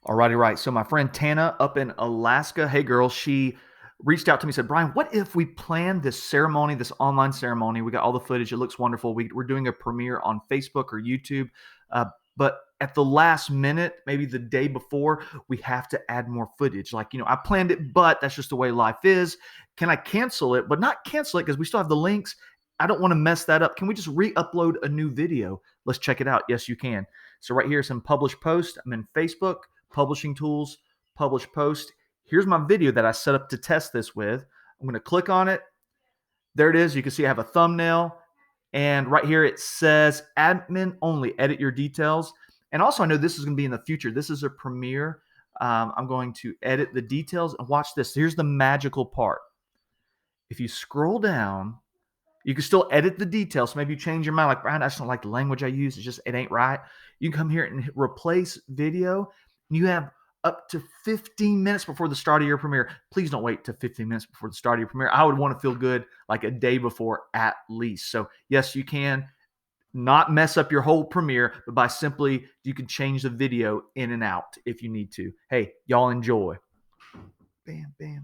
Alrighty, right. So my friend Tana up in Alaska, hey girl, she reached out to me, said, Brian, what if we planned this ceremony, this online ceremony? We got all the footage. It looks wonderful. We're doing a premiere on Facebook or YouTube. But at the last minute, maybe the day before, we have to add more footage. Like, I planned it, but that's just the way life is. Can I cancel it, but not cancel it because we still have the links? I don't want to mess that up. Can we just re-upload a new video? Let's check it out. Yes, you can. So right here is some published post. I'm in Facebook, publishing tools, publish post. Here's my video that I set up to test this with. I'm going to click on it. There it is. You can see I have a thumbnail. And right here it says admin only, edit your details. And also I know this is going to be in the future. This is a premiere. I'm going to edit the details and watch this. Here's the magical part. If you scroll down, you can still edit the details. So maybe you change your mind, like, Brian, I just don't like the language I use. It ain't right. You can come here and hit replace video. And you have up to 15 minutes before the start of your premiere. Please don't wait to 15 minutes before the start of your premiere. I would want to feel good like a day before at least. So yes, you can not mess up your whole premiere, but by simply, you can change the video in and out if you need to. Hey, y'all enjoy. Bam, bam.